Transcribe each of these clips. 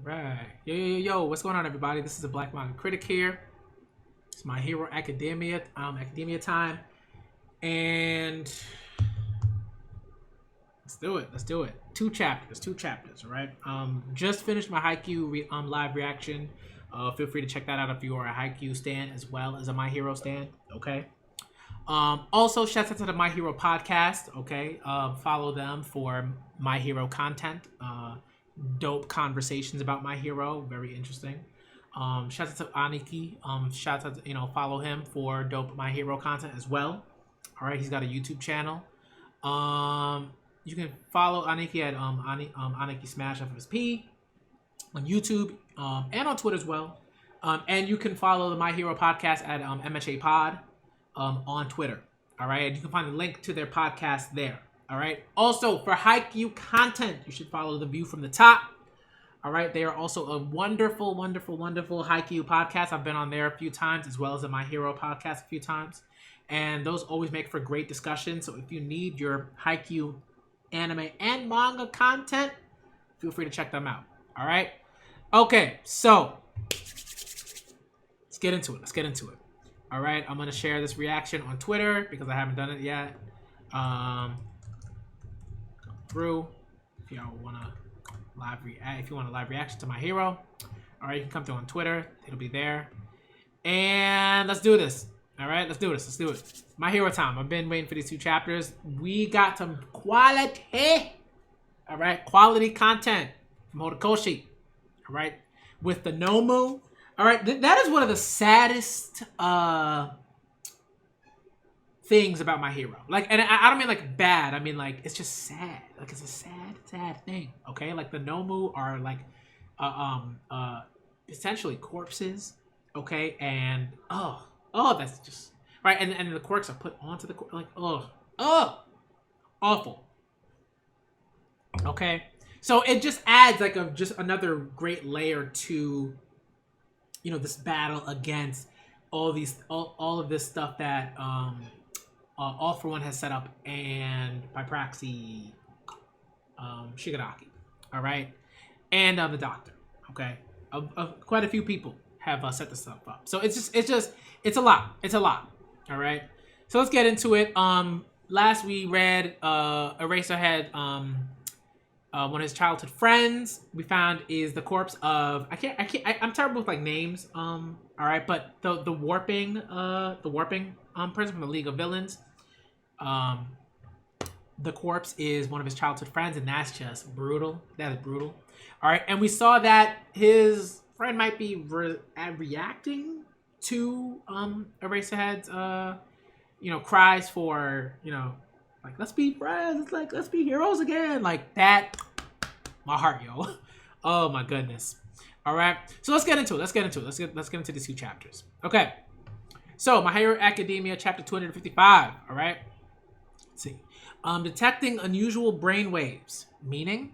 Right. Yo, what's going on, everybody? This is the Black Manga Critic here. It's My Hero Academia, Academia time. And let's do it. Let's do it. Two chapters, all right? Just finished my Haikyuu live reaction. Feel free to check that out if you are a Haikyuu stan as well as a My Hero stan, okay? Also, shout out to the My Hero podcast, okay? Follow them for My Hero content. Dope conversations about My Hero, very interesting. Shout out to Aniki. Shout out to, follow him for dope My Hero content as well. All right, he's got a YouTube channel. You can follow Aniki at Aniki Smash FSP on YouTube and on Twitter as well. And you can follow the My Hero podcast at MHA Pod on Twitter. All right, and you can find the link to their podcast there. All right. Also, for Haikyuu content, you should follow The View from the Top. All right. They are also a wonderful, wonderful, wonderful Haikyuu podcast. I've been on there a few times, as well as a My Hero podcast a few times. And those always make for great discussion. So if you need your Haikyuu anime and manga content, feel free to check them out. All right. Okay. So let's get into it. All right. I'm going to share this reaction on Twitter because I haven't done it yet. Through if y'all want to live reaction to My Hero, all right, you can come through on Twitter. It'll be there. And let's do this. All right, let's do it. My Hero time. I've been waiting for these two chapters. We got some quality, all right, quality content from Horikoshi, all right, with the Nomu. All right, that is one of the saddest things about My Hero. Like, and I don't mean like bad. I mean like it's just sad. Like it's a sad thing. Okay, like the Nomu are like, essentially corpses. Okay, and that's just right. And the quirks are put onto the like awful. Okay, so it just adds like just another great layer to, this battle against all of this stuff that All For One has set up, and by proxy, Shigaraki, all right, and the Doctor, okay, quite a few people have set this stuff up. So it's a lot, all right. So let's get into it. Last we read, Eraserhead, one of his childhood friends we found is the corpse of I'm terrible with like names. All right, but the warping person from the League of Villains. The corpse is one of his childhood friends, and that's just brutal. That is brutal. All right, and we saw that his friend might be reacting to Eraserhead's cries for like let's be friends, like let's be heroes again, like that. My heart, yo. Oh my goodness. All right, so let's get into it. Let's get into these two chapters. Okay, so My Hero Academia, chapter 255. All right. Let's see. Detecting unusual brain waves, meaning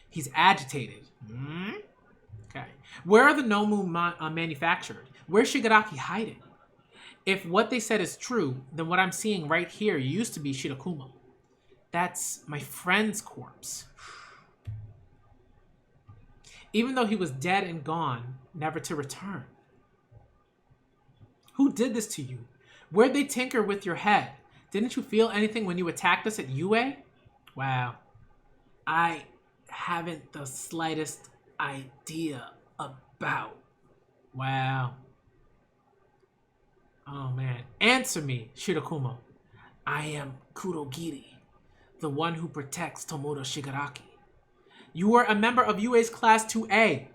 he's agitated. Okay. Where are the Nomu manufactured? Where's Shigaraki hiding? If what they said is true, then what I'm seeing right here used to be Shirakumo. That's my friend's corpse. Even though he was dead and gone, never to return. Who did this to you? Where'd they tinker with your head? Didn't you feel anything when you attacked us at UA? Wow. I haven't the slightest idea about. Wow. Oh man. Answer me, Shirakumo. I am Kurogiri, the one who protects Tomoda Shigaraki. You were a member of UA's Class 2A.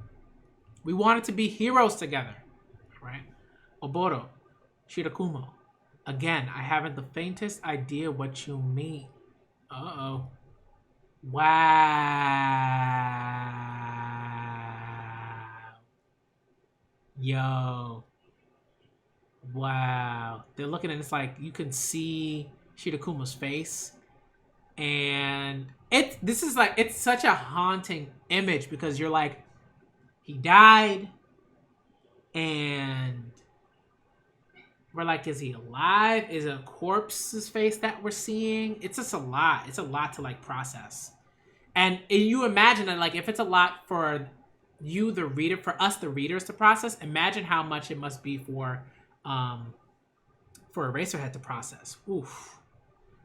We wanted to be heroes together. Right? Oboro, Shirakumo. Again, I haven't the faintest idea what you mean. Uh-oh. Wow. Yo. Wow. They're looking at this like you can see Shirakumo's face. And it's such a haunting image because you're like, he died, and we're like, is he alive? Is it a corpse's face that we're seeing? It's just a lot. It's a lot to like process. And you imagine that like if it's a lot for you, the reader, for us, the readers, to process. Imagine how much it must be for Eraserhead to process. Oof.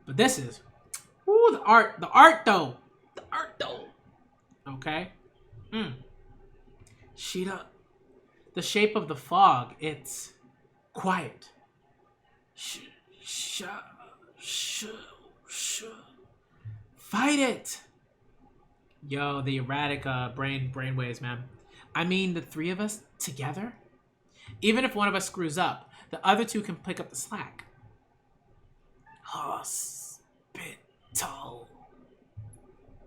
But this is, ooh, the art though. Okay. Sheeta, the shape of the fog. It's quiet. Fight it. Yo, the erratic brainwaves, man. I mean, the three of us together? Even if one of us screws up, the other two can pick up the slack. Hospital.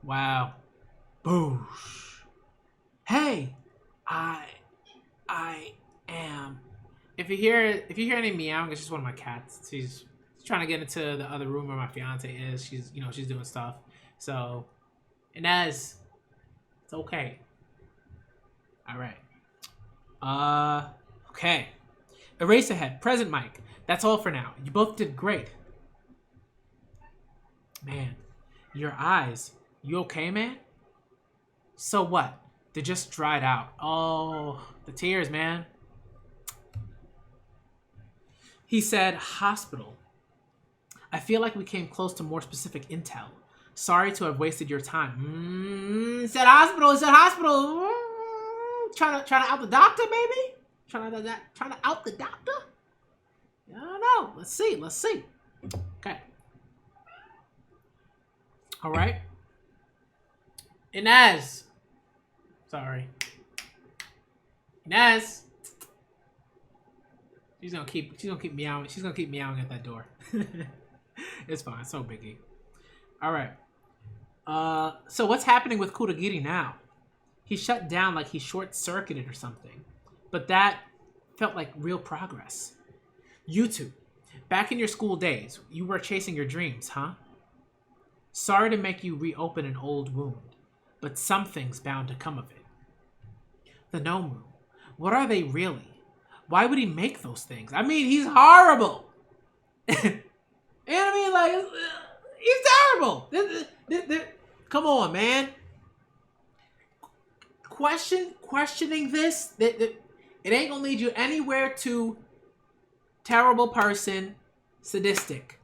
Wow. Boosh. Hey, I am. If you hear any meowing, it's just one of my cats. She's trying to get into the other room where my fiance is. She's doing stuff. So, Inez, it's okay. All right. Okay. Eraserhead, present Mike. That's all for now. You both did great. Man, your eyes. You okay, man? So what? They just dried out. Oh, the tears, man. He said, hospital. I feel like we came close to more specific intel. Sorry to have wasted your time. Said hospital. Trying to out the doctor, maybe? Trying to out the doctor? I don't know. Let's see. Okay. All right. Inez. Sorry. Inez. She's gonna keep meowing. She's gonna keep meowing at that door. It's fine. It's no biggie. All right. So what's happening with Kurogiri now? He shut down like he short-circuited or something. But that felt like real progress. You two, back in your school days, you were chasing your dreams, huh? Sorry to make you reopen an old wound, but something's bound to come of it. The Nomu, what are they really? Why would he make those things? I mean, he's horrible. You know what I mean? Like, he's terrible. Come on, man. Questioning this, it ain't gonna lead you anywhere to terrible person, sadistic.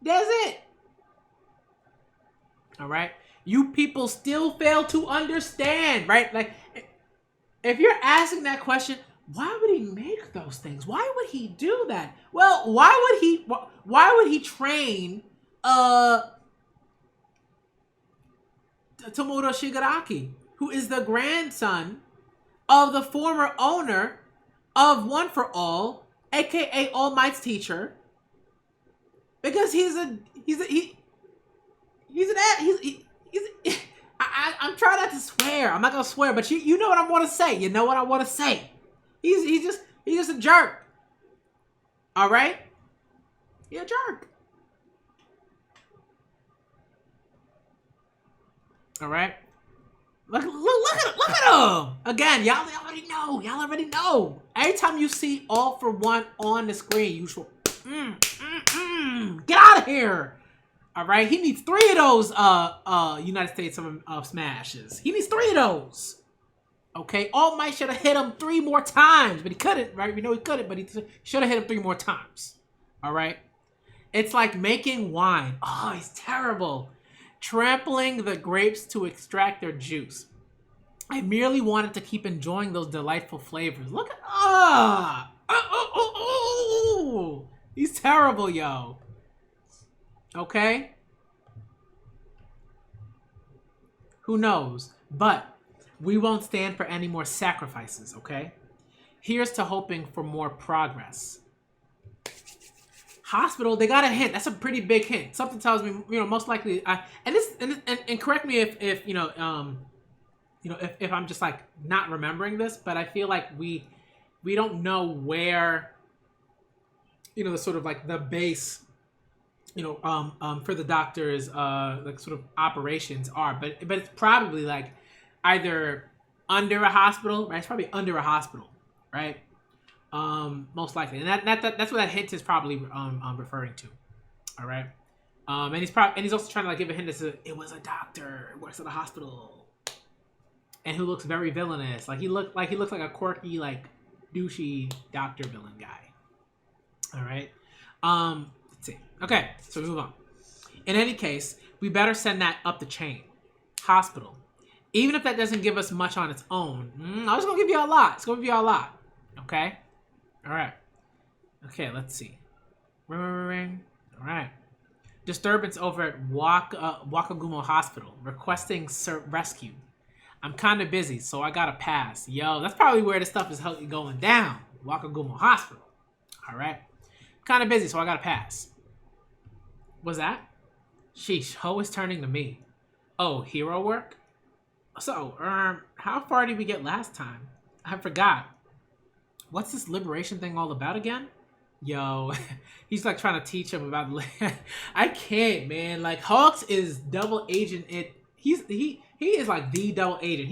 That's it. All right? You people still fail to understand, right? Like, if you're asking that question, why would he make those things? Why would he do that? Well, why would he train Tomura Shigaraki, who is the grandson of the former owner of One for All, aka All Might's teacher? Because I'm trying not to swear. I'm not gonna swear, but you know what I want to say. You know what I want to say. He's just a jerk. All right, you're a jerk. All right. Look at him again. Y'all already know. Every time you see All for One on the screen, you should get out of here. All right, he needs 3 of those United States of Smashes. He needs 3 of those. Okay, All Might should have hit him 3 more times, but he couldn't, right? We know he couldn't, but he should have hit him 3 more times. All right, it's like making wine. Oh, he's terrible. Trampling the grapes to extract their juice. I merely wanted to keep enjoying those delightful flavors. Look at he's terrible, yo. Okay? Who knows? But we won't stand for any more sacrifices, okay? Here's to hoping for more progress. Hospital, they got a hint. That's a pretty big hint. Something tells me, most likely, and correct me if if I'm just like not remembering this, but I feel like we don't know where, the sort of like the base, for the doctor's like sort of operations are, but it's probably like either under a hospital, right? It's probably under a hospital, right? Most likely, and that's what that hint is probably referring to. All right, and he's also trying to like give a hint that it was a doctor, works at a hospital. and who looks very villainous. Like he looks like a quirky, like douchey doctor villain guy. All right. Let's see. Okay, so we move on. In any case, we better send that up the chain. Hospital. Even if that doesn't give us much on its own, I'm just gonna give you a lot. It's gonna give you a lot. Okay. All right. Okay. Let's see. Ring. All right. Disturbance over at Wakagumo Hospital. Requesting rescue. I'm kind of busy, so I gotta pass. Yo, that's probably where this stuff is going down. Wakagumo Hospital. All right. Kind of busy, so I gotta pass. What's that? Sheesh, Ho is turning to me. Oh, hero work? So, how far did we get last time? I forgot. What's this liberation thing all about again? Yo, he's like trying to teach him about. I can't, man. Like Hawks is double agent. He is like the double agent.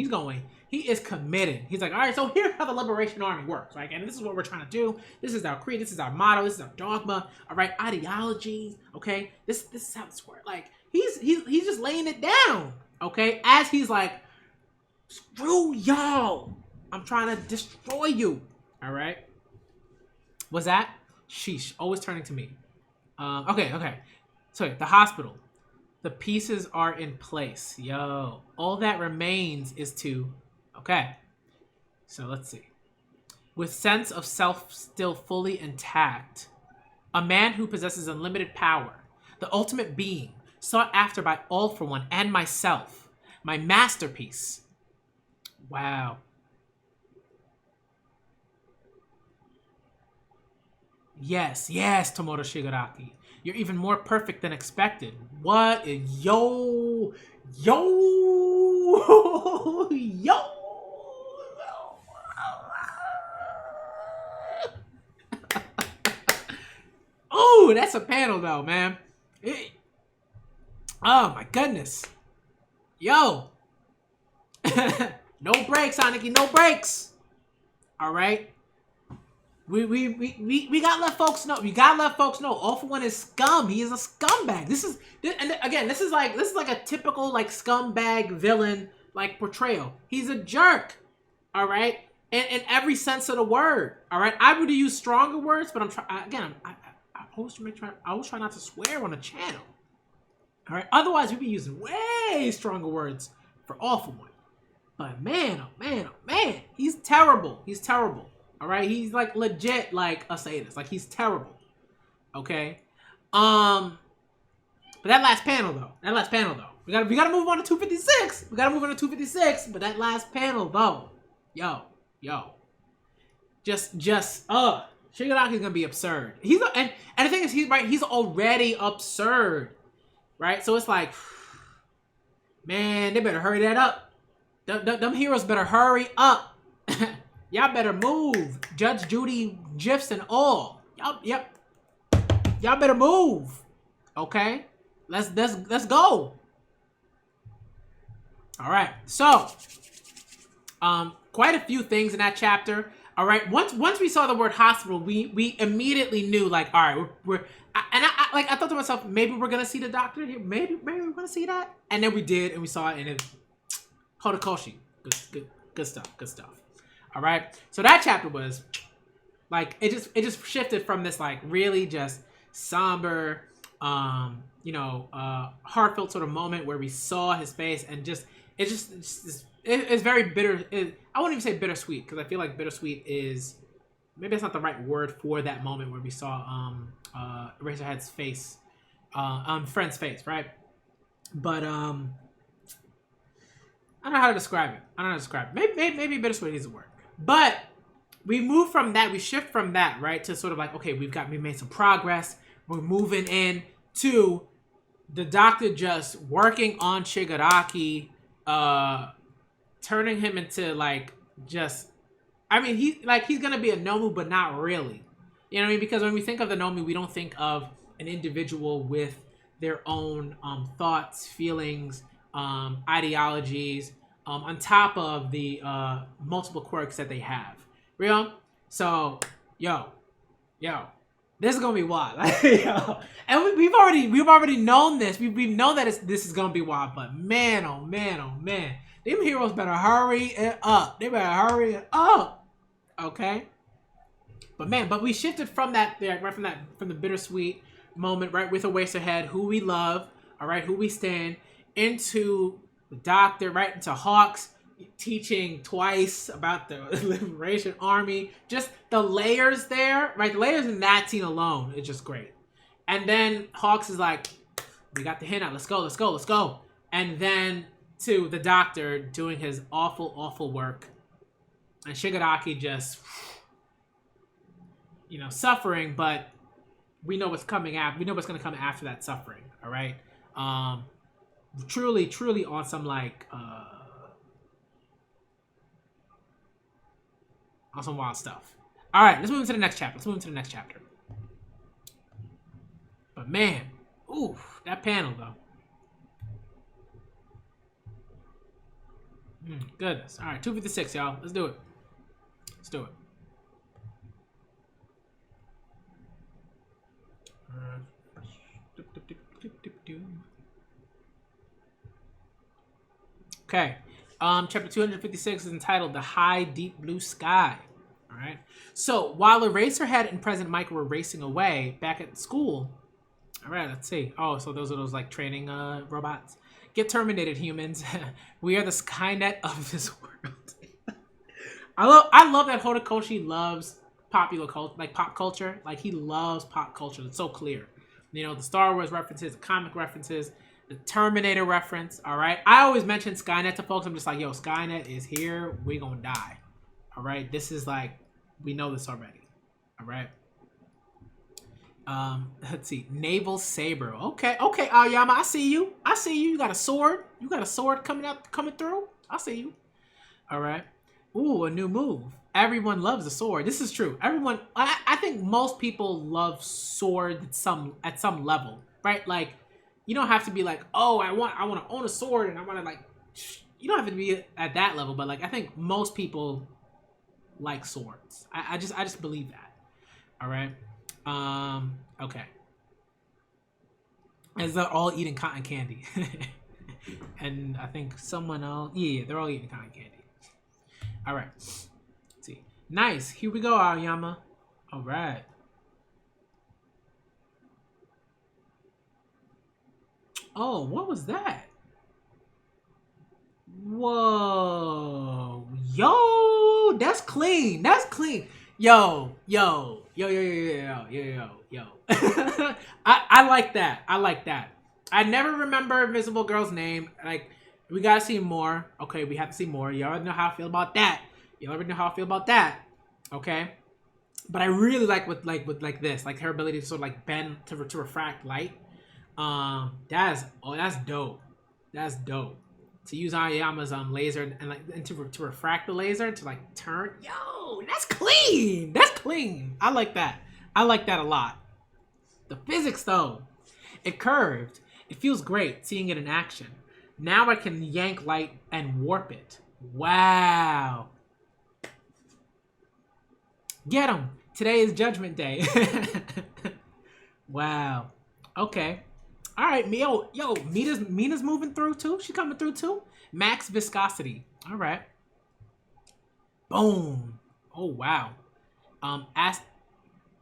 He is committed. He's like, all right, so here's how the Liberation Army works, right? And this is what we're trying to do. This is our creed. This is our motto. This is our dogma. All right, ideologies. Okay, this is how this works. Like he's just laying it down. Okay, as he's like, screw y'all. I'm trying to destroy you. All right. What's that? Sheesh. Always turning to me. Okay. So the hospital. The pieces are in place. Yo. All that remains is to... Okay. So let's see. With sense of self still fully intact. A man who possesses unlimited power. The ultimate being. Sought after by All For One and myself. My masterpiece. Wow. Yes, Tomoto Shigaraki. You're even more perfect than expected. What? Yo. Oh, that's a panel though, man. Oh my goodness. Yo. No breaks, Aniki, no breaks. All right. We gotta let folks know. We gotta let folks know. All For One is scum. He is a scumbag. This is like a typical like scumbag villain like portrayal. He's a jerk. All right, in every sense of the word. All right, I would use stronger words, but I always try not to swear on a channel. All right, otherwise we'd be using way stronger words for All For One. But man, oh man, he's terrible. He's terrible. All right, he's like legit like a sadist. Like he's terrible. Okay, but that last panel though. We gotta move on to 256. But that last panel though, yo, just Shigaraki's gonna be absurd. And the thing is, he's already absurd, right? So it's like, man, they better hurry that up. Them heroes better hurry up. Y'all better move. Judge Judy gifs and all. Y'all better move. Okay? Let's go. All right. So, quite a few things in that chapter. All right. Once we saw the word hospital, we immediately knew like, all right, I thought to myself, maybe we're gonna see the doctor here. Maybe we're gonna see that. And then we did, and we saw it, and it Horikoshi. Good stuff. All right, so that chapter was like it just shifted from this like really just somber, heartfelt sort of moment where we saw his face and it's very bitter. I wouldn't even say bittersweet because I feel like bittersweet is maybe that's not the right word for that moment where we saw Eraserhead's face, Friend's face, right? But I don't know how to describe it. Maybe bittersweet is a word. But we shift from that, right, to sort of like, okay, we made some progress. We're moving in to the doctor just working on Shigaraki, turning him into like he's gonna be a Nomu, but not really. You know what I mean? Because when we think of the Nomu, we don't think of an individual with their own thoughts, feelings, ideologies, on top of the multiple quirks that they have. Real? So, yo, This is gonna be wild. And we've already known this. We've known that this is gonna be wild. But man, oh man, oh man, them heroes better hurry it up. They better hurry it up. Okay. But we shifted from that from the bittersweet moment, right, with Eraserhead, who we love, all right, who we stand, into the Doctor, right, into Hawks teaching twice about the Liberation Army. Just the layers there, right? The layers in that scene alone is just great. And then Hawks is like, we got the hint out. Let's go. And then to the Doctor doing his awful work. And Shigaraki just, suffering, but we know what's coming after. We know what's going to come after that suffering, all right? Truly on some, like, on some wild stuff. All right, let's move into the next chapter. But man, ooh, that panel though. Goodness. All right, 256, y'all. Let's do it. Okay. Chapter 256 is entitled The High Deep Blue Sky. All right. So while Eraserhead and President Michael were racing away back at school, all right, let's see. Oh, so those are those like training robots. Get terminated, humans. We are the Skynet of this world. I love that Horikoshi loves popular culture, like pop culture. Like he loves pop culture. It's so clear. The Star Wars references, the comic references, the Terminator reference. All right. I always mention Skynet to folks. I'm just like, yo, Skynet is here. We gonna die. All right. This is like, we know this already. All right. Let's see. Naval Saber. Okay, Aoyama, I see you. You got a sword. Coming through. I see you. All right. Ooh, a new move. Everyone loves a sword. This is true. I think most people love sword at some level, right? Like, you don't have to be like, oh, I want to own a sword and I want to like. You don't have to be at that level, but like I think most people like swords. I just believe that. All right. Okay. As they're all eating cotton candy. And I think someone else, yeah, they're all eating cotton candy. All right. Let's see. Nice. Here we go, Aoyama. All right. Oh, what was that? Whoa. Yo, that's clean. Yo. I like that. I never remember Invisible Girl's name. Like, we gotta see more. Okay, we have to see more. You already know how I feel about that. Okay, but I really like with this, like her ability to sort of like bend to refract light. That's dope. That's dope. To use Aoyama's laser and to refract the laser to like turn. Yo, that's clean. I like that a lot. The physics though, it curved. It feels great seeing it in action. Now I can yank light and warp it. Wow. Get him. Today is Judgment Day. Wow. Okay. All right, yo, Mina's moving through too. She coming through too. Max viscosity. All right. Boom. Oh wow.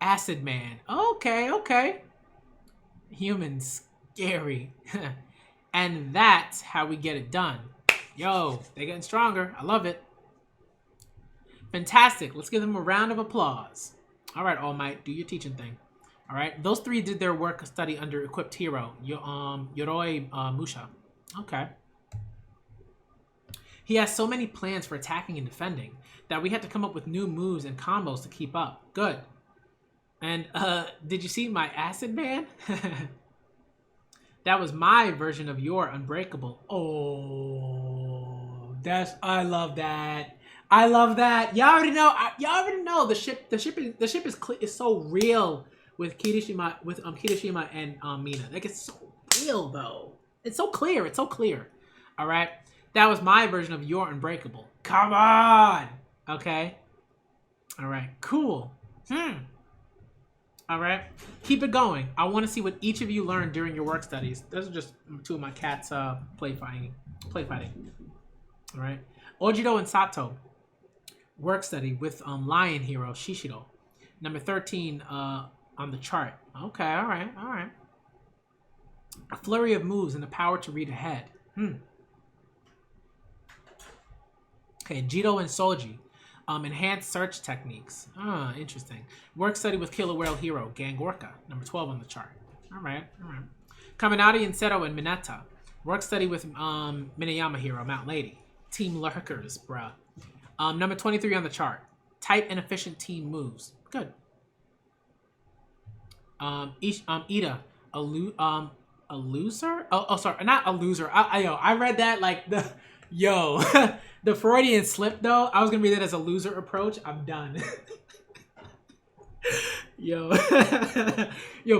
Acid Man. Okay. Humans scary. And that's how we get it done. Yo, they're getting stronger. I love it. Fantastic. Let's give them a round of applause. All right, All Might, do your teaching thing. All right, those three did their work study under equipped hero, Yoroi Musha. Okay. He has so many plans for attacking and defending that we had to come up with new moves and combos to keep up. Good. And did you see my Acid Man? That was my version of your Unbreakable. Oh, I love that. Y'all already know the ship is so real with Kirishima and Mina. Like, it's so real though. It's so clear. All right. That was my version of your Unbreakable. Come on. Okay. All right. Cool. All right, keep it going. I want to see what each of you learned during your work studies. Those are just two of my cats play fighting. All right, Ojido and Sato work study with lion hero Shishiro, number 13 on the chart. Okay, all right. A flurry of moves and the power to read ahead. Okay, Jito and Soji. Enhanced search techniques. Interesting. Work study with Killer Whale hero Gangorka, number 12 on the chart. All right. Kaminari and Seto and Mineta. Work study with Minayama hero Mount Lady. Team Lurkers, bruh. Number 23 on the chart. Tight and efficient team moves. Good. Ida, a loser? Oh, sorry, not a loser. I read that like the Freudian slip though. I was gonna read that as a loser approach. I'm done. Yo,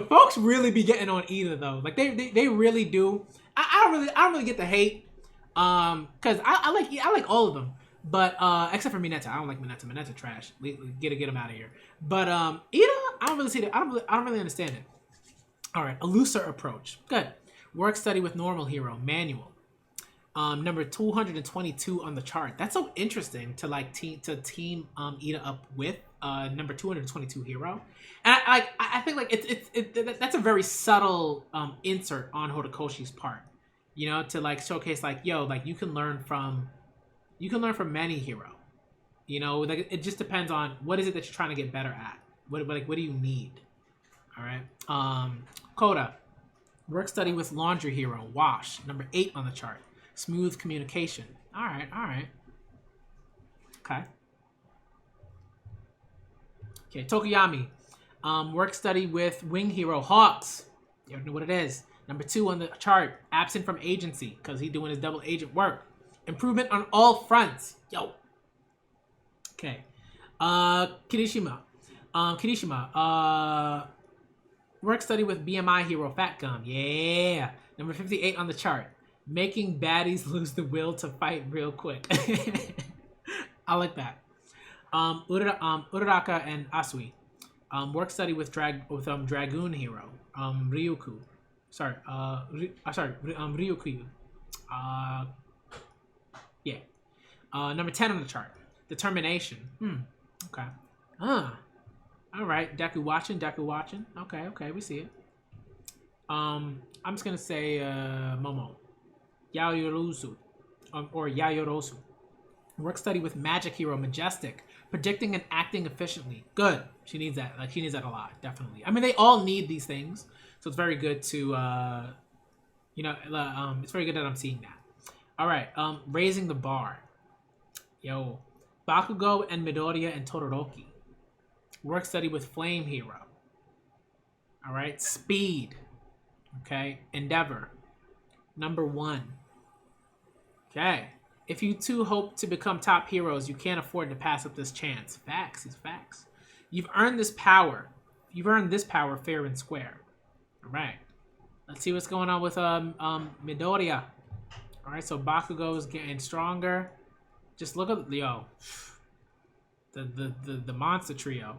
folks really be getting on Ida though. Like they really do. I don't really get the hate. Cause I like all of them. But except for Mineta, I don't like Mineta. Mineta trash. Get him out of here. But Ida, I don't really see that. I don't really understand it. All right, a looser approach. Good. Work study with normal hero Manual. Number 222 on the chart. That's so interesting to team Ida up with number 222 hero. And I think like that's a very subtle insert on Horikoshi's part. You know, to like showcase like you can learn from any hero. You know, like it just depends on what is it that you're trying to get better at. What do you need? All right. Koda, work study with laundry hero Wash, number 8 on the chart. Smooth communication. All right. Okay, Tokoyami, work study with wing hero Hawks. You already know what it is. Number 2 on the chart. Absent from agency because he's doing his double agent work. Improvement on all fronts. Yo. Okay. Kirishima. Work study with BMI hero Fat Gum. Yeah. Number 58 on the chart. Making baddies lose the will to fight real quick. I like that. Uraraka and Asui. Work study with Dragoon hero Ryuku. Ryuku. Yeah. Number 10 on the chart. Determination. Okay. All right. Deku watching. Okay, we see it. I'm just gonna say Momo. Yayorosu. Or Yayorosu. Work study with magic hero Majestic. Predicting and acting efficiently. Good. She needs that. Like she needs that a lot, definitely. I mean, they all need these things, so it's very good to it's very good that I'm seeing that. All right. Raising the bar. Yo, Bakugo and Midoriya and Todoroki. Work study with Flame Hero. All right. Speed. Okay. Endeavor. Number 1. Okay. If you two hope to become top heroes, you can't afford to pass up this chance. Facts. It's facts. You've earned this power. You've earned this power fair and square. All right. Let's see what's going on with Midoriya. All right. So Bakugo is getting stronger. Just look at the monster trio.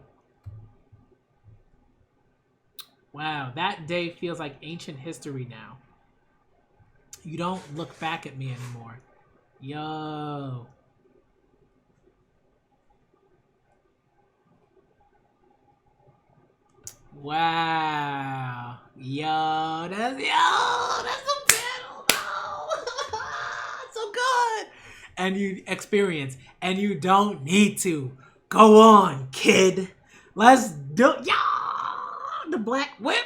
Wow, that day feels like ancient history now. You don't look back at me anymore. Yo. Wow. Yo, that's a battle. No. So good. And you experience, and you don't need to. Go on, kid. Let's do it. Yeah. The black whip.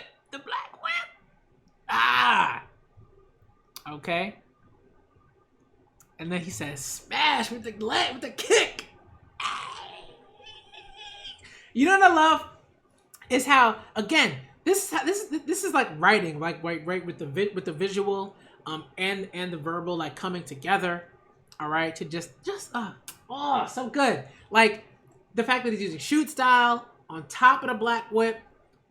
Okay. And then he says, smash with the kick. You know what I love is how, again, this is like writing, like right with the visual and the verbal like coming together. All right, to just so good. Like the fact that he's using shoot style on top of the black whip.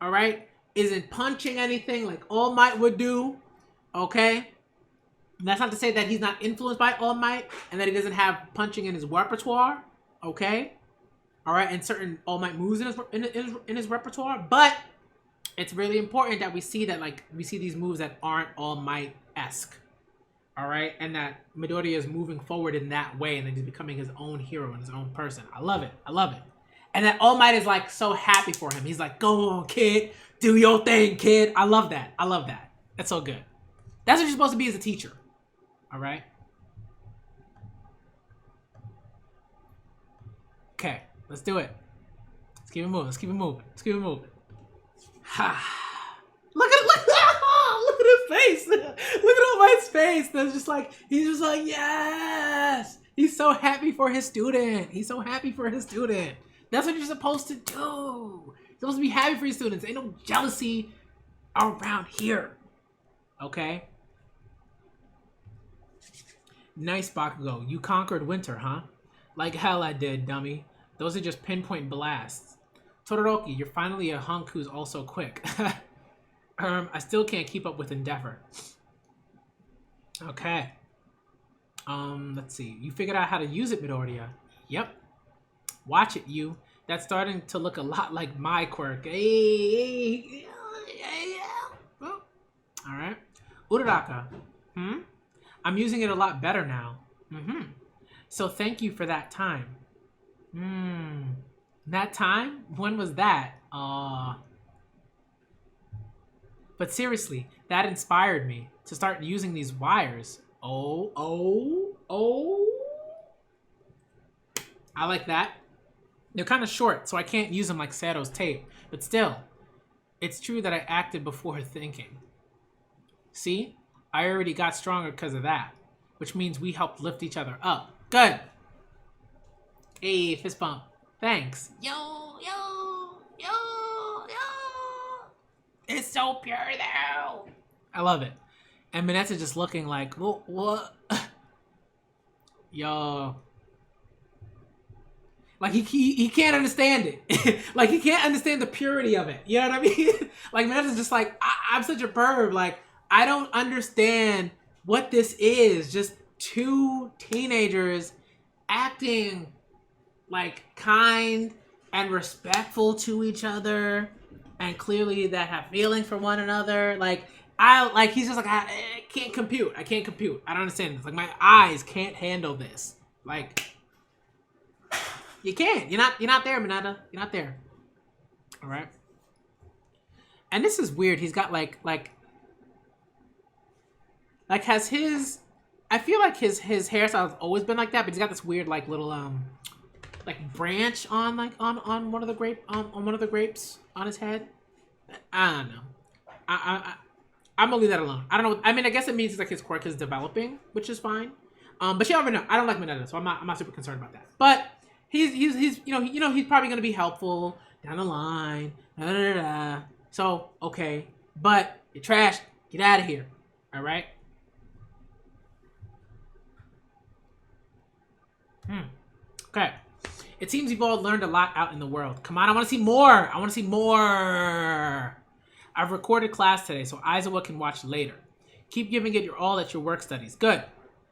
All right, isn't punching anything like All Might would do. Okay. And that's not to say that he's not influenced by All Might and that he doesn't have punching in his repertoire, okay? All right, and certain All Might moves in his repertoire, but it's really important that we see that, like, we see these moves that aren't All Might-esque. All right, and that Midoriya is moving forward in that way, and then he's becoming his own hero and his own person. I love it. I love it. And that All Might is like so happy for him. He's like, "Go on, kid, do your thing, kid." I love that. I love that. That's so good. That's what you're supposed to be as a teacher. All right. Okay, let's do it. Let's keep it moving. Let's keep it moving. Let's keep it moving. Ha. Look at look at his face. Look at All Might's face. That's just like, he's just like, yes. He's so happy for his student. He's so happy for his student. That's what you're supposed to do. You're supposed to be happy for your students. Ain't no jealousy around here. Okay? Nice, Bakugo. You conquered winter, huh? Like hell I did, dummy. Those are just pinpoint blasts. Todoroki, you're finally a hunk who's also quick. I still can't keep up with Endeavor. Okay. Let's see. You figured out how to use it, Midoriya. Yep. Watch it, you. That's starting to look a lot like my quirk. Hey. Oh. All right. Uraraka. I'm using it a lot better now. So thank you for that time. That time? When was that? But seriously, that inspired me to start using these wires. Oh. I like that. They're kind of short, so I can't use them like Sato's tape. But still, it's true that I acted before thinking. See? I already got stronger because of that. Which means we helped lift each other up. Good. Hey, fist bump. Thanks. Yo. It's so pure though. I love it. And Mineta just looking like, what? Yo. Like he can't understand it. Like he can't understand the purity of it. You know what I mean? Like Mineta's just like, I'm such a perv. Like I don't understand what this is. Just two teenagers acting like kind and respectful to each other, and clearly that have feelings for one another. He's just like, I can't compute. I don't understand this. Like my eyes can't handle this. Like you can't. You're not there, Mineta. You're not there. All right. And this is weird. He's got like has his. I feel like his hairstyle has always been like that, but he's got this weird like little like branch on on one of the grapes on his head. I don't know. I'm gonna leave that alone. I don't know. I mean, I guess it means it's like his quirk is developing, which is fine. But you never know. I don't like Mineta, so I'm not super concerned about that. But he's he's probably gonna be helpful down the line. So okay, but you're trash. Get out of here. All right. Okay. It seems you've all learned a lot out in the world. Come on, I want to see more. I've recorded class today, so Aizawa can watch later. Keep giving it your all at your work studies. Good.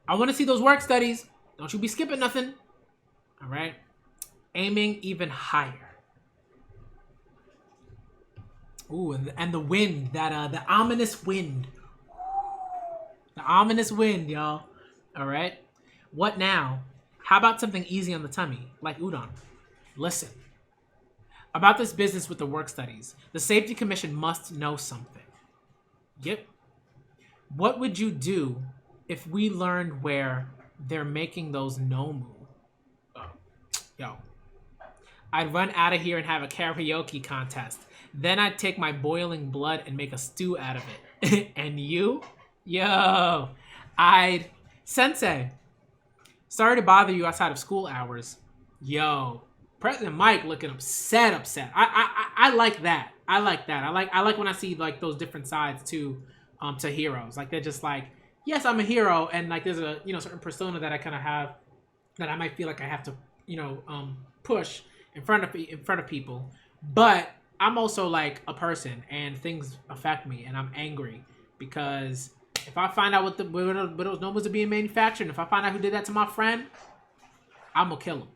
I want to see those work studies. Don't you be skipping nothing. All right. Aiming even higher. Ooh, and the wind, the ominous wind. The ominous wind, y'all. All right. What now? How about something easy on the tummy, like udon? Listen. About this business with the work studies, the Safety Commission must know something. Yep. What would you do if we learned where they're making those Nomu? Yo. I'd run out of here and have a karaoke contest. Then I'd take my boiling blood and make a stew out of it. And you? Yo. Sensei. Sorry to bother you outside of school hours. Yo, President Mike looking upset. I like that. I like when I see like those different sides to heroes. Like they're just like, yes, I'm a hero, and like there's a certain persona that I kind of have that I might feel like I have to push in front of people, but I'm also like a person, and things affect me, and I'm angry because. If I find out what those numbers are being manufactured, and if I find out who did that to my friend, I'm gonna kill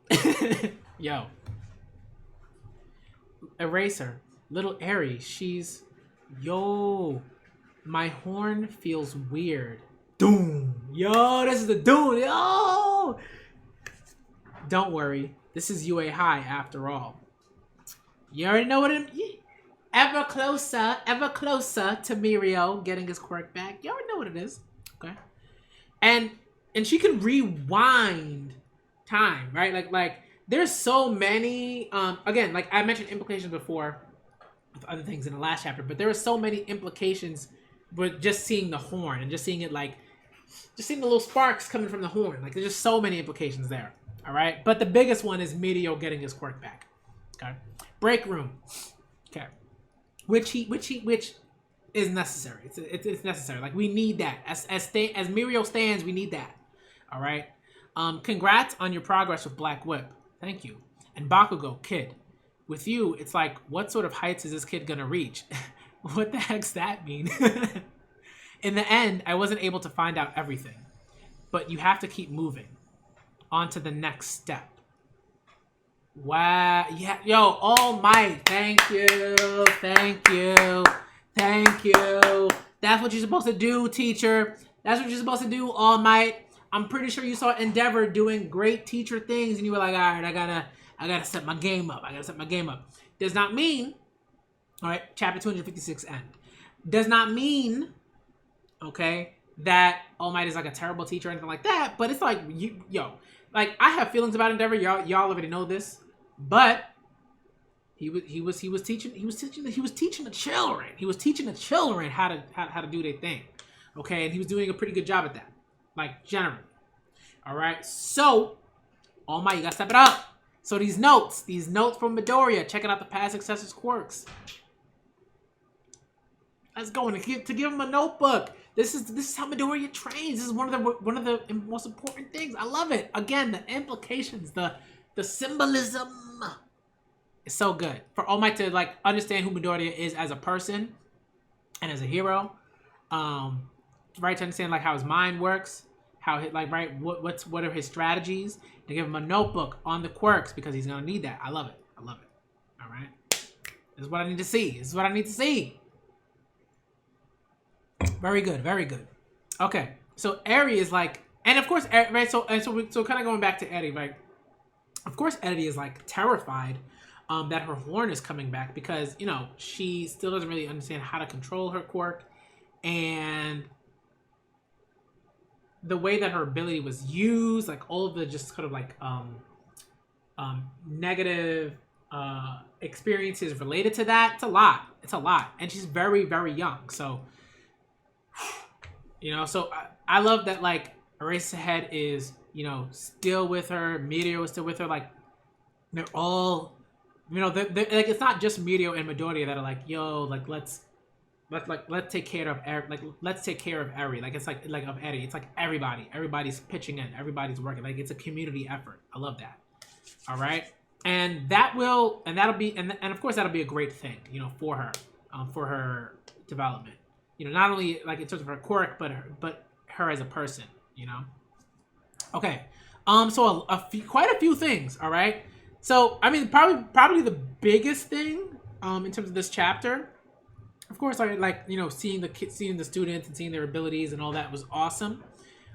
him. Yo. Eraser. Little Eri, she's... Yo, my horn feels weird. Doom. Yo, this is the doom. Yo! Don't worry. This is UA High after all. You already know what it is. Ever closer to Mirio getting his quirk back. You already know what it is. Okay. And she can rewind time, right? Like there's so many again, like I mentioned implications before with other things in the last chapter, but there are so many implications with just seeing the horn and just seeing it, like just seeing the little sparks coming from the horn. Like there's just so many implications there. All right. But the biggest one is Mirio getting his quirk back. Okay. Break room. Okay. Which is necessary. It's necessary. Like we need that. As Mirio stands, we need that. All right. Congrats on your progress with Black Whip. Thank you. And Bakugo, kid. With you, it's like, what sort of heights is this kid gonna reach? What the heck's that mean? In the end, I wasn't able to find out everything. But you have to keep moving. On to the next step. Wow. Yeah. Yo, All Might. Thank you. Thank you. Thank you. That's what you're supposed to do, teacher. That's what you're supposed to do, All Might. I'm pretty sure you saw Endeavor doing great teacher things and you were like, all right, I gotta set my game up. Does not mean, all right, chapter 256 end. Does not mean, okay, that All Might is like a terrible teacher or anything like that, but it's like, like I have feelings about Endeavor. Y'all already know this, but he was teaching the children. He was teaching the children how to do their thing, okay, and he was doing a pretty good job at that, like generally. All right, so All Might, you gotta step it up. So these notes from Midoriya, checking out the past successors' quirks. Let's go and to give him a notebook. This is how Midoriya trains. This is one of the most important things. I love it. Again, the implications, the symbolism is so good for All Might to like understand who Midoriya is as a person and as a hero. Right, to understand like how his mind works, how like right what are his strategies, to give him a notebook on the quirks because he's gonna need that. I love it. All right, this is what I need to see. Very good. Okay, so Eri is like, and of course, right. So kind of going back to Eri, right? Of course, Eri is like terrified that her horn is coming back because she still doesn't really understand how to control her quirk, and the way that her ability was used, like all of the just kind of like negative experiences related to that. It's a lot, and she's very, very young. So so I love that like Eraserhead is still with her. Meteor is still with her. Like they're all they're like, it's not just Meteor and Midoriya that are like, yo, like let's take care of Eri. Like it's like of Eddie. It's like everybody's pitching in, everybody's working. Like it's a community effort. I love that. All right, and that'll be of course that'll be a great thing, for her development. Not only like in terms of her quirk, but her as a person. Okay, so quite a few things. All right, so I mean probably the biggest thing in terms of this chapter. Of course, I like seeing the kids, seeing the students, and seeing their abilities and all that was awesome.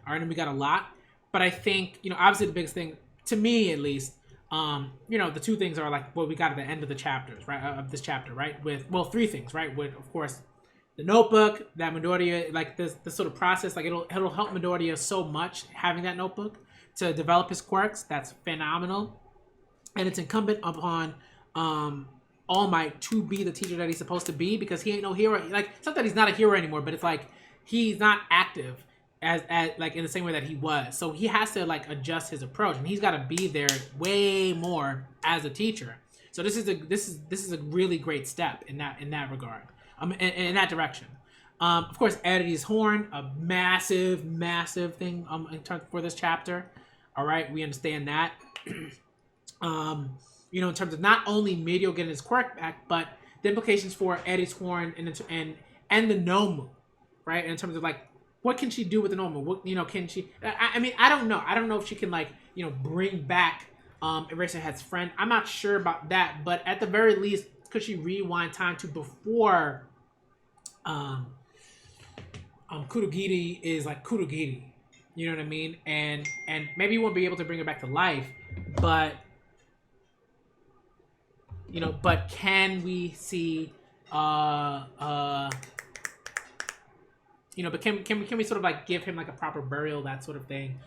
All right, and we got a lot, but I think obviously the biggest thing to me, at least, the two things are like what we got at the end of the chapters, right? Of this chapter, right? With three things, right? With of course the notebook that Midoriya, like this sort of process, like it'll help Midoriya so much having that notebook to develop his quirks. That's phenomenal, and it's incumbent upon All Might to be the teacher that he's supposed to be, because he ain't no hero. Like it's not that he's not a hero anymore, but it's like he's not active as like in the same way that he was. So he has to like adjust his approach, and he's got to be there way more as a teacher. So this is a really great step in that regard. In that direction. Of course, Eddie's horn, a massive thing for this chapter. All right, we understand that. In terms of not only Medio getting his quirk back, but the implications for Eddie's horn and the Nomu, right? In terms of like, what can she do with the Nomu? What can she? I mean, I don't know. I don't know if she can like bring back Eraserhead's friend. I'm not sure about that, but at the very least, rewind time to before Kurogiri is like Kurogiri, you know what I mean? And maybe you won't be able to bring her back to life, but but can we see but can we sort of like give him like a proper burial, that sort of thing,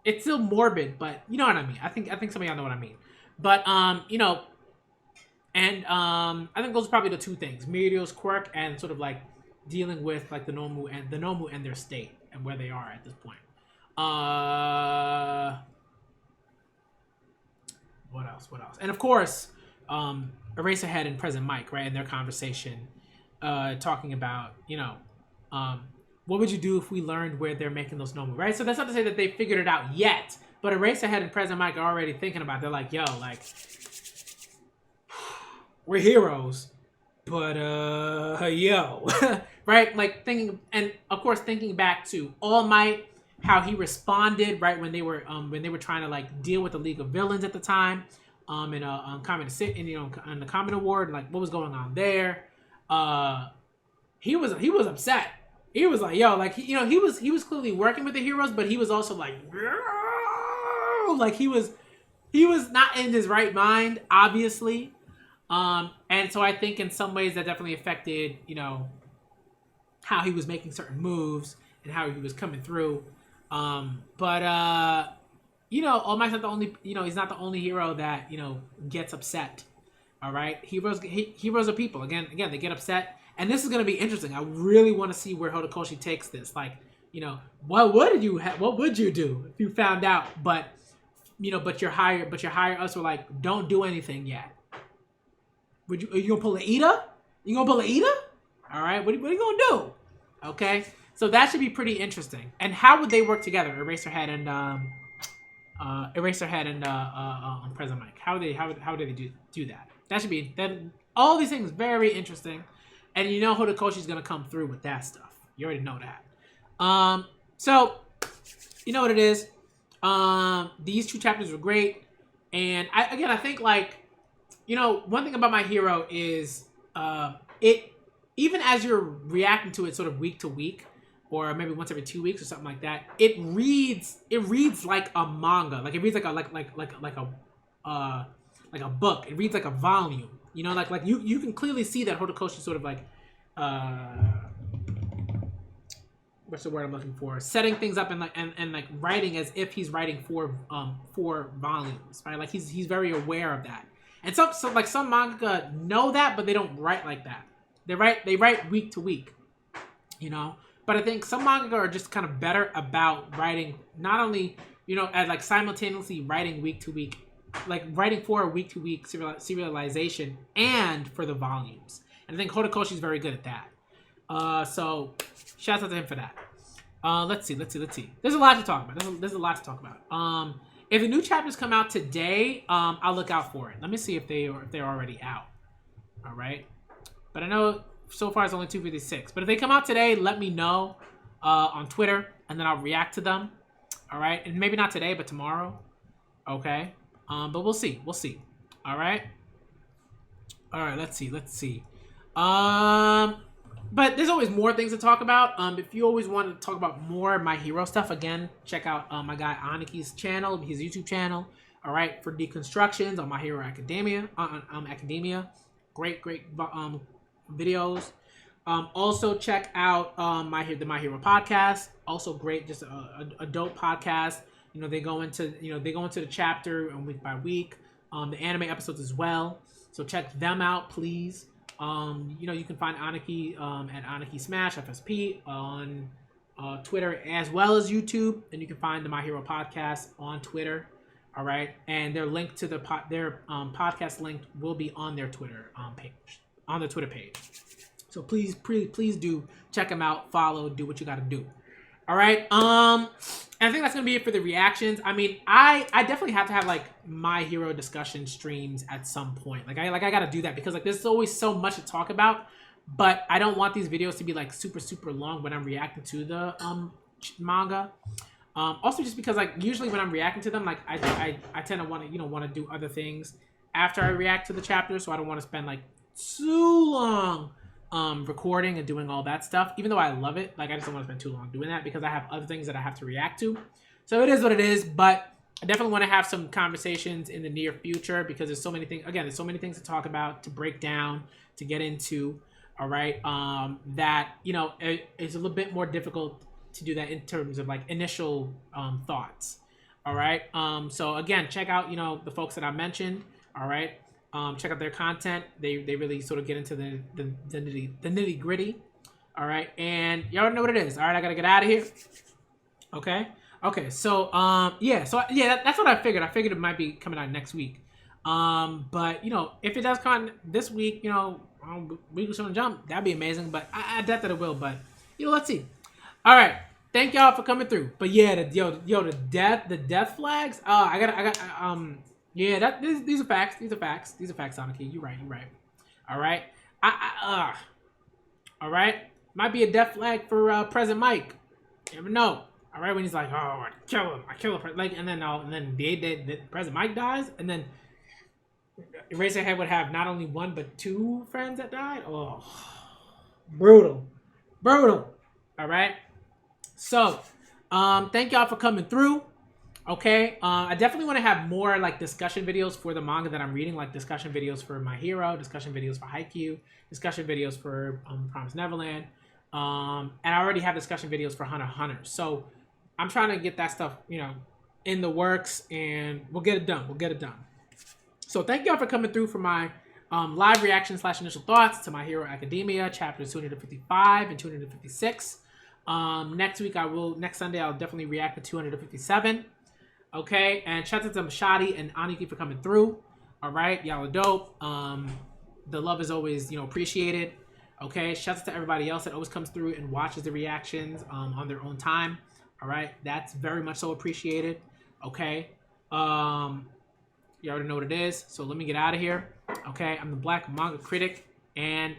it's still morbid, but you know what I mean. I think some of y'all know what I mean. But I think those are probably the two things: Mirio's quirk and sort of like dealing with like the Nomu and their state and where they are at this point. What else? And of course, Eraserhead and Present Mic, right, in their conversation, talking about what would you do if we learned where they're making those Nomu, right? So that's not to say that they figured it out yet, but Eraserhead and Present Mic are already thinking about it. They're like, yo, like, we're heroes, but yo, right? Like thinking, and of course thinking back to All Might, how he responded, right, when they were trying to like deal with the League of Villains at the time, in the Common Award, like what was going on there. He was upset. He was like, yo, like he was clearly working with the heroes, but he was also like he was not in his right mind, obviously. And so I think in some ways that definitely affected, how he was making certain moves and how he was coming through. All Might's not the only, he's not the only hero that, gets upset. All right. Heroes are people. Again, they get upset. And this is going to be interesting. I really want to see where Horikoshi takes this. Like, what would you do if you found out? But your higher ups were like, don't do anything yet. Are you gonna pull an Ida? All right. What are you gonna do? Okay. So that should be pretty interesting. And how would they work together, Eraserhead and Present Mic? How do they do that? That should be all these things very interesting. And Horikoshi's gonna come through with that stuff. You already know that. So you know what it is. These two chapters were great, and I think like, one thing about My Hero is it, even as you're reacting to it sort of week to week, or maybe once every 2 weeks or something like that, it reads like a manga. Like it reads like a book. It reads like a volume. Like you can clearly see that Horikoshi sort of like what's the word I'm looking for? Setting things up and like writing as if he's writing for volumes, right? Like he's very aware of that. And some manga know that, but they don't write like that. They write week to week, But I think some manga are just kind of better about writing, not only, as like simultaneously writing week to week, like writing for a week to week serialization and for the volumes. And I think Horikoshi is very good at that. So shout out to him for that. Let's see. There's a lot to talk about. There's a lot to talk about. If the new chapters come out today, I'll look out for it. Let me see if they're already out. All right. But I know so far it's only 256. But if they come out today, let me know on Twitter, and then I'll react to them. All right. And maybe not today, but tomorrow. Okay. But we'll see. All right. Let's see. But there's always more things to talk about. If you always want to talk about more My Hero stuff, again, check out my guy Aniki's channel, his YouTube channel. All right, for deconstructions on My Hero Academia. Academia, great videos. Also check out the My Hero podcast. Also great, just a dope podcast. They go into the chapter week by week. The anime episodes as well. So check them out, please. You can find Aniki at Aniki Smash FSP on Twitter as well as YouTube, and you can find the My Hero podcast on Twitter. All right, and their link to their podcast link will be on their Twitter page. So please do check them out, follow, do what you got to do. All right. And I think that's gonna be it for the reactions. I mean, I definitely have to have like My Hero discussion streams at some point. I gotta do that because like there's always so much to talk about, but I don't want these videos to be like super long when I'm reacting to the manga. Also just because like usually when I'm reacting to them, like I tend to want to do other things after I react to the chapter, so I don't want to spend like too long recording and doing all that stuff. Even though I love it, like I just don't want to spend too long doing that because I have other things that I have to react to. So it is what it is, but I definitely want to have some conversations in the near future because there's so many things. Again, there's so many things to talk about, to break down, to get into. All right, that it's a little bit more difficult to do that in terms of like initial thoughts. All right, so again, check out the folks that I mentioned. All right, check out their content. They really sort of get into the nitty gritty. All right, and y'all know what it is. All right, I gotta get out of here. Okay, so that's what I figured. I figured it might be coming out next week. But if it does come out this week, Weekly Shonen Jump, that'd be amazing. But I doubt that it will. But let's see. All right, thank y'all for coming through. But yeah, the death flags. These are facts. These are facts, Soniki. You're right. All right, all right. Might be a death flag for President Mike. You never know. All right, when he's like, "Oh, I kill him," like, and then the President Mike dies, and then Eraserhead would have not only one but two friends that died. Oh, brutal. All right. So, thank y'all for coming through. Okay, I definitely want to have more like discussion videos for the manga that I'm reading, like discussion videos for My Hero, discussion videos for Haikyuu, discussion videos for Promised Neverland, and I already have discussion videos for Hunter x Hunter. So I'm trying to get that stuff, in the works, and we'll get it done. So thank y'all for coming through for my live reaction / initial thoughts to My Hero Academia chapters 255 and 256. Next Sunday I'll definitely react to 257. Okay, and shout out to Mashadi and Aniki for coming through. All right, y'all are dope. The love is always appreciated. Okay, shout out to everybody else that always comes through and watches the reactions on their own time. All right, that's very much so appreciated. Okay, you already know what it is. So let me get out of here. Okay, I'm the Black Manga Critic, and